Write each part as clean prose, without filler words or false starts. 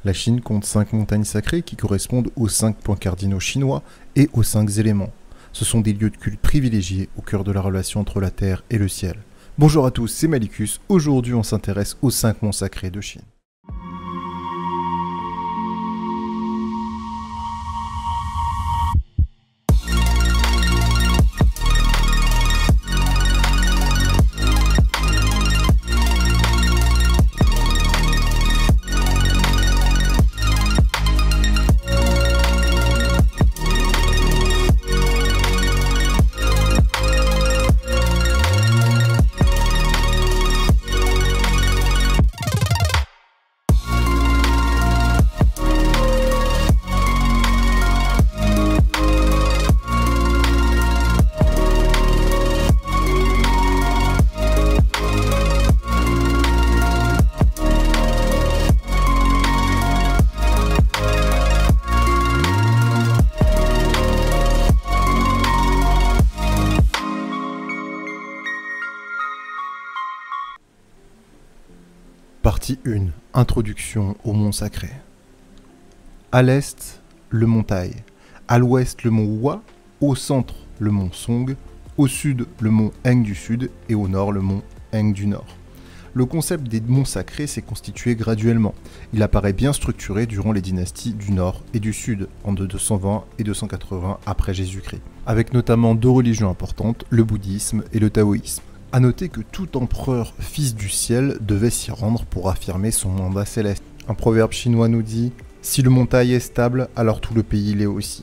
La Chine compte 5 montagnes sacrées qui correspondent aux 5 points cardinaux chinois et aux 5 éléments. Ce sont des lieux de culte privilégiés au cœur de la relation entre la terre et le ciel. Bonjour à tous, c'est Malicus. Aujourd'hui, on s'intéresse aux 5 monts sacrés de Chine. Partie 1. Introduction au mont sacré. À l'est, le mont Tai. À l'ouest, le mont Hua. Au centre, le mont Song. Au sud, le mont Heng du sud. Et au nord, le mont Heng du nord. Le concept des monts sacrés s'est constitué graduellement. Il apparaît bien structuré durant les dynasties du nord et du sud, en 220 et 280 après Jésus-Christ, avec notamment 2 religions importantes, le bouddhisme et le taoïsme. A noter que tout empereur fils du ciel devait s'y rendre pour affirmer son mandat céleste. Un proverbe chinois nous dit « Si le mont Tai est stable, alors tout le pays l'est aussi ».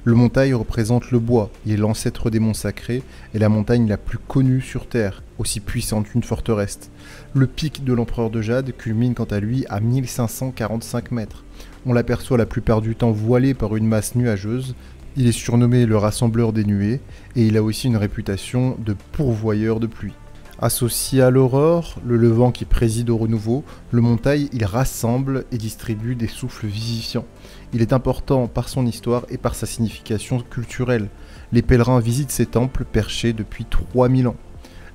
Le mont Tai représente le bois, il est l'ancêtre des monts sacrés et la montagne la plus connue sur Terre, aussi puissante qu'une forteresse. Le pic de l'empereur de Jade culmine quant à lui à 1545 mètres. On l'aperçoit la plupart du temps voilé par une masse nuageuse. Il est surnommé le rassembleur des nuées et il a aussi une réputation de pourvoyeur de pluie. Associé à l'aurore, le levant qui préside au renouveau, le mont Tai, il rassemble et distribue des souffles vivifiants. Il est important par son histoire et par sa signification culturelle. Les pèlerins visitent ces temples perchés depuis 3000 ans.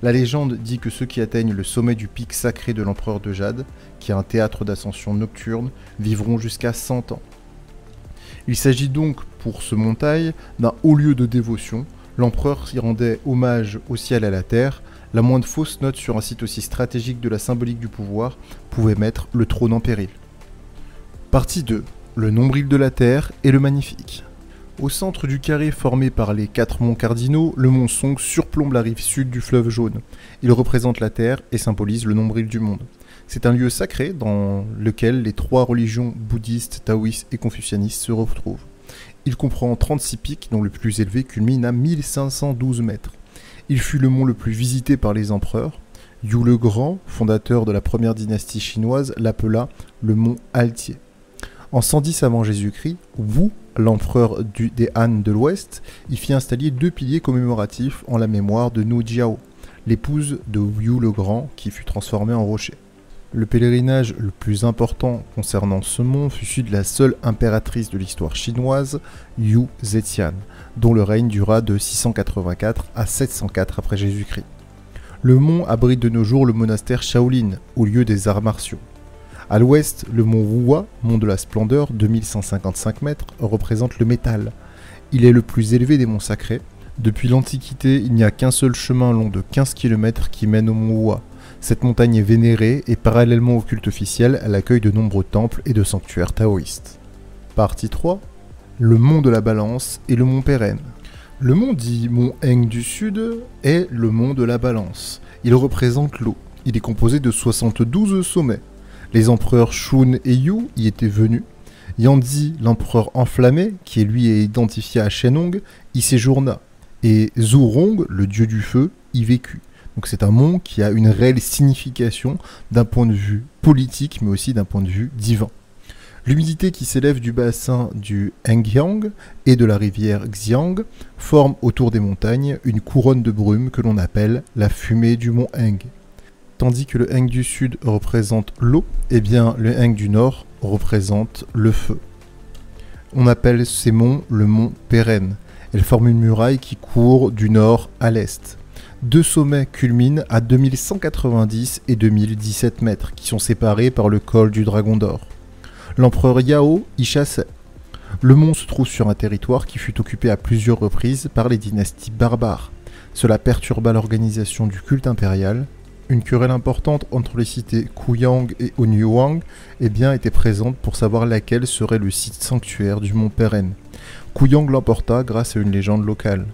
La légende dit que ceux qui atteignent le sommet du pic sacré de l'empereur de Jade, qui est un théâtre d'ascension nocturne, vivront jusqu'à 100 ans. Il s'agit donc, pour ce mont Tai, d'un haut lieu de dévotion. L'empereur s'y rendait hommage au ciel et à la terre. La moindre fausse note sur un site aussi stratégique de la symbolique du pouvoir pouvait mettre le trône en péril. Partie 2. Le nombril de la terre et le magnifique. Au centre du carré formé par les 4 monts cardinaux, le mont Song surplombe la rive sud du fleuve Jaune. Il représente la terre et symbolise le nombril du monde. C'est un lieu sacré dans lequel les 3 religions bouddhistes, taoïstes et confucianistes se retrouvent. Il comprend 36 pics dont le plus élevé culmine à 1512 mètres. Il fut le mont le plus visité par les empereurs. Yu le Grand, fondateur de la première dynastie chinoise, l'appela le mont Altier. En 110 avant Jésus-Christ, Wu, l'empereur des Han de l'Ouest, y fit installer 2 piliers commémoratifs en la mémoire de Nu Jiao, l'épouse de Yu le Grand qui fut transformée en rocher. Le pèlerinage le plus important concernant ce mont fut celui de la seule impératrice de l'histoire chinoise, Yu Zetian, dont le règne dura de 684 à 704 après Jésus-Christ. Le mont abrite de nos jours le monastère Shaolin, au lieu des arts martiaux. À l'ouest, le mont Hua, mont de la splendeur, 2155 mètres, représente le métal. Il est le plus élevé des monts sacrés. Depuis l'Antiquité, il n'y a qu'un seul chemin long de 15 km qui mène au mont Hua. Cette montagne est vénérée et parallèlement au culte officiel, elle accueille de nombreux temples et de sanctuaires taoïstes. Partie 3. Le mont de la Balance et le mont Pérenne. Le mont dit mont Heng du sud est le mont de la Balance. Il représente l'eau. Il est composé de 72 sommets. Les empereurs Shun et Yu y étaient venus. Yandi, l'empereur enflammé, qui lui est identifié à Shenong, y séjourna. Et Zhurong, le dieu du feu, y vécut. Donc c'est un mont qui a une réelle signification d'un point de vue politique, mais aussi d'un point de vue divin. L'humidité qui s'élève du bassin du Hengyang et de la rivière Xiang forme autour des montagnes une couronne de brume que l'on appelle la fumée du mont Heng. Tandis que le Heng du sud représente l'eau, eh bien le Heng du nord représente le feu. On appelle ces monts le mont Pérenne. Elles forment une muraille qui court du nord à l'est. 2 sommets culminent à 2190 et 2017 mètres, qui sont séparés par le col du Dragon d'Or. l'empereur Yao y chassait. Le mont se trouve sur un territoire qui fut occupé à plusieurs reprises par les dynasties barbares. Cela perturba l'organisation du culte impérial. Une querelle importante entre les cités Kuyang et Onyuwang était présente pour savoir laquelle serait le site sanctuaire du mont Peren. Kuyang l'emporta grâce à une légende locale.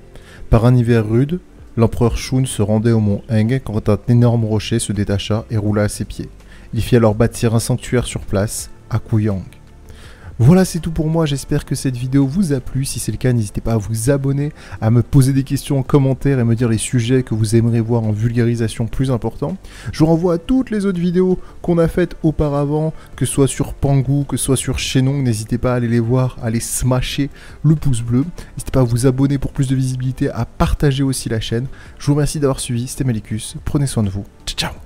Par un hiver rude, l'empereur Shun se rendait au mont Heng quand un énorme rocher se détacha et roula à ses pieds. Il fit alors bâtir un sanctuaire sur place, à Kuyang. Voilà, c'est tout pour moi, j'espère que cette vidéo vous a plu. Si c'est le cas, n'hésitez pas à vous abonner, à me poser des questions en commentaire et me dire les sujets que vous aimeriez voir en vulgarisation plus important. Je vous renvoie à toutes les autres vidéos qu'on a faites auparavant, que ce soit sur Pangu, que ce soit sur Shenong. N'hésitez pas à aller les voir, à aller smasher le pouce bleu. N'hésitez pas à vous abonner pour plus de visibilité, à partager aussi la chaîne. Je vous remercie d'avoir suivi, c'était Malicus, prenez soin de vous, ciao ciao.